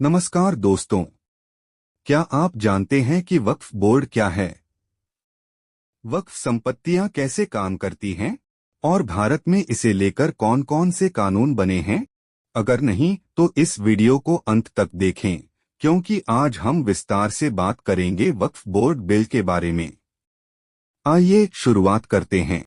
नमस्कार दोस्तों, क्या आप जानते हैं कि वक्फ बोर्ड क्या है? वक्फ संपत्तियां कैसे काम करती हैं और भारत में इसे लेकर कौन कौन से कानून बने हैं? अगर नहीं तो इस वीडियो को अंत तक देखें, क्योंकि आज हम विस्तार से बात करेंगे वक्फ बोर्ड बिल के बारे में। आइए शुरुआत करते हैं।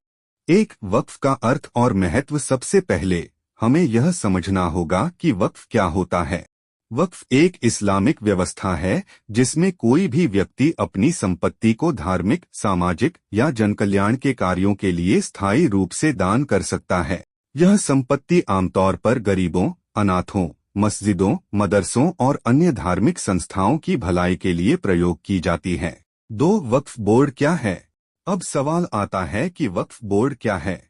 एक, वक्फ का अर्थ और महत्व। सबसे पहले हमें यह समझना होगा कि वक्फ क्या होता है। वक्फ एक इस्लामिक व्यवस्था है जिसमें कोई भी व्यक्ति अपनी संपत्ति को धार्मिक, सामाजिक या जनकल्याण के कार्यों के लिए स्थायी रूप से दान कर सकता है। यह संपत्ति आमतौर पर गरीबों, अनाथों, मस्जिदों, मदरसों और अन्य धार्मिक संस्थाओं की भलाई के लिए प्रयोग की जाती है। दो, वक्फ बोर्ड क्या है? अब सवाल आता है कि वक्फ बोर्ड क्या है।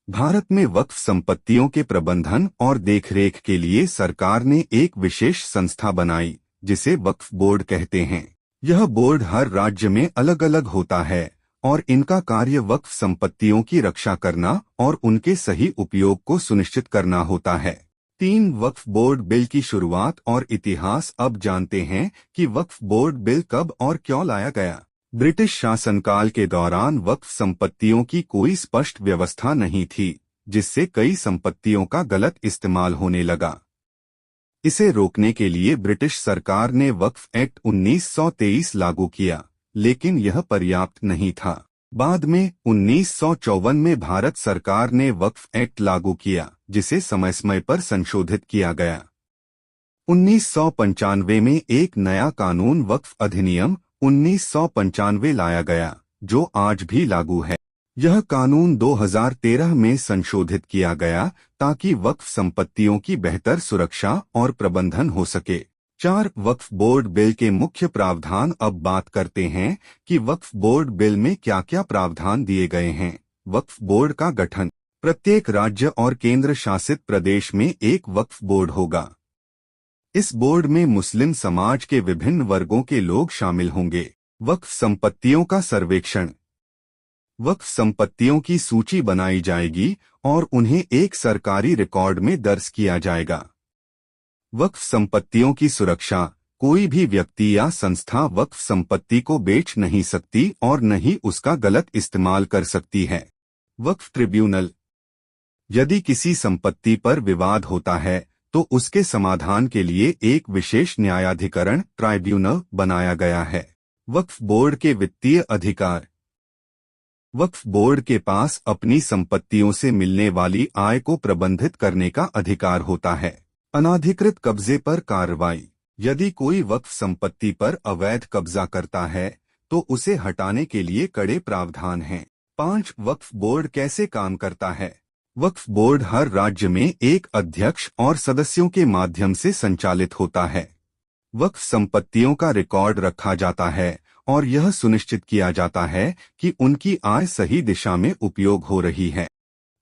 भारत में वक्फ संपत्तियों के प्रबंधन और देखरेख के लिए सरकार ने एक विशेष संस्था बनाई जिसे वक्फ बोर्ड कहते हैं। यह बोर्ड हर राज्य में अलग अलग होता है और इनका कार्य वक्फ संपत्तियों की रक्षा करना और उनके सही उपयोग को सुनिश्चित करना होता है। तीन, वक्फ बोर्ड बिल की शुरुआत और इतिहास। अब जानते हैं कि वक्फ बोर्ड बिल कब और क्यों लाया गया। ब्रिटिश शासनकाल के दौरान वक्फ संपत्तियों की कोई स्पष्ट व्यवस्था नहीं थी, जिससे कई संपत्तियों का गलत इस्तेमाल होने लगा। इसे रोकने के लिए ब्रिटिश सरकार ने वक्फ एक्ट 1923 लागू किया, लेकिन यह पर्याप्त नहीं था। बाद में 1954 में भारत सरकार ने वक्फ एक्ट लागू किया, जिसे समय समय पर संशोधित किया गया। 1995 में एक नया कानून वक्फ अधिनियम 1995 लाया गया, जो आज भी लागू है। यह कानून 2013 में संशोधित किया गया ताकि वक्फ संपत्तियों की बेहतर सुरक्षा और प्रबंधन हो सके। चार, वक्फ बोर्ड बिल के मुख्य प्रावधान। अब बात करते हैं कि वक्फ बोर्ड बिल में क्या क्या प्रावधान दिए गए हैं। वक्फ बोर्ड का गठन। प्रत्येक राज्य और केंद्र शासित प्रदेश में एक वक्फ बोर्ड होगा। इस बोर्ड में मुस्लिम समाज के विभिन्न वर्गों के लोग शामिल होंगे। वक्फ संपत्तियों का सर्वेक्षण। वक्फ संपत्तियों की सूची बनाई जाएगी और उन्हें एक सरकारी रिकॉर्ड में दर्ज किया जाएगा। वक्फ संपत्तियों की सुरक्षा। कोई भी व्यक्ति या संस्था वक्फ संपत्ति को बेच नहीं सकती और न ही उसका गलत इस्तेमाल कर सकती है। वक्फ ट्रिब्यूनल। यदि किसी संपत्ति पर विवाद होता है तो उसके समाधान के लिए एक विशेष न्यायाधिकरण ट्राइब्यूनल बनाया गया है। वक्फ बोर्ड के वित्तीय अधिकार। वक्फ बोर्ड के पास अपनी संपत्तियों से मिलने वाली आय को प्रबंधित करने का अधिकार होता है। अनाधिकृत कब्जे पर कार्रवाई। यदि कोई वक्फ संपत्ति पर अवैध कब्जा करता है तो उसे हटाने के लिए कड़े प्रावधान हैं। 5, वक्फ बोर्ड कैसे काम करता है। वक्फ बोर्ड हर राज्य में एक अध्यक्ष और सदस्यों के माध्यम से संचालित होता है। वक्फ संपत्तियों का रिकॉर्ड रखा जाता है और यह सुनिश्चित किया जाता है कि उनकी आय सही दिशा में उपयोग हो रही है।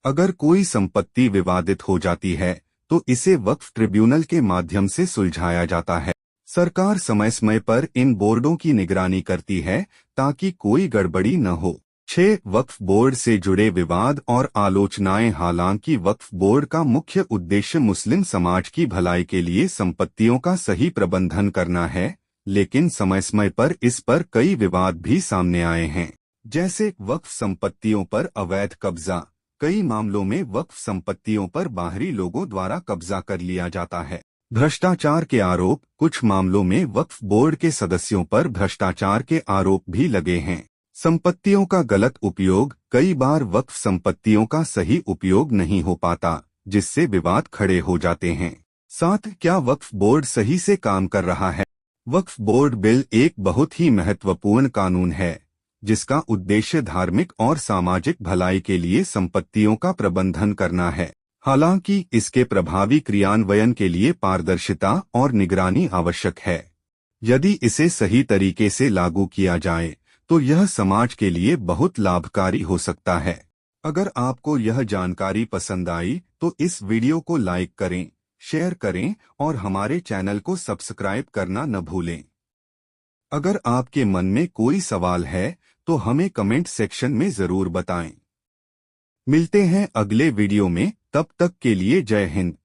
अगर कोई संपत्ति विवादित हो जाती है तो इसे वक्फ ट्रिब्यूनल के माध्यम से सुलझाया जाता है। सरकार समय समय पर इन बोर्डों की निगरानी करती है ताकि कोई गड़बड़ी न हो। 6, वक्फ बोर्ड से जुड़े विवाद और आलोचनाएं। हालांकि वक्फ बोर्ड का मुख्य उद्देश्य मुस्लिम समाज की भलाई के लिए संपत्तियों का सही प्रबंधन करना है, लेकिन समय समय पर इस पर कई विवाद भी सामने आए हैं, जैसे वक्फ संपत्तियों पर अवैध कब्जा। कई मामलों में वक्फ संपत्तियों पर बाहरी लोगों द्वारा कब्जा कर लिया जाता है। भ्रष्टाचार के आरोप। कुछ मामलों में वक्फ बोर्ड के सदस्यों पर भ्रष्टाचार के आरोप भी लगे हैं। संपत्तियों का गलत उपयोग। कई बार वक्फ संपत्तियों का सही उपयोग नहीं हो पाता, जिससे विवाद खड़े हो जाते हैं। 7, क्या वक्फ बोर्ड सही से काम कर रहा है। वक्फ बोर्ड बिल एक बहुत ही महत्वपूर्ण कानून है, जिसका उद्देश्य धार्मिक और सामाजिक भलाई के लिए संपत्तियों का प्रबंधन करना है। हालांकि इसके प्रभावी क्रियान्वयन के लिए पारदर्शिता और निगरानी आवश्यक है। यदि इसे सही तरीके से लागू किया जाए तो यह समाज के लिए बहुत लाभकारी हो सकता है। अगर आपको यह जानकारी पसंद आई तो इस वीडियो को लाइक करें, शेयर करें और हमारे चैनल को सब्सक्राइब करना न भूलें। अगर आपके मन में कोई सवाल है तो हमें कमेंट सेक्शन में जरूर बताएं। मिलते हैं अगले वीडियो में, तब तक के लिए जय हिंद।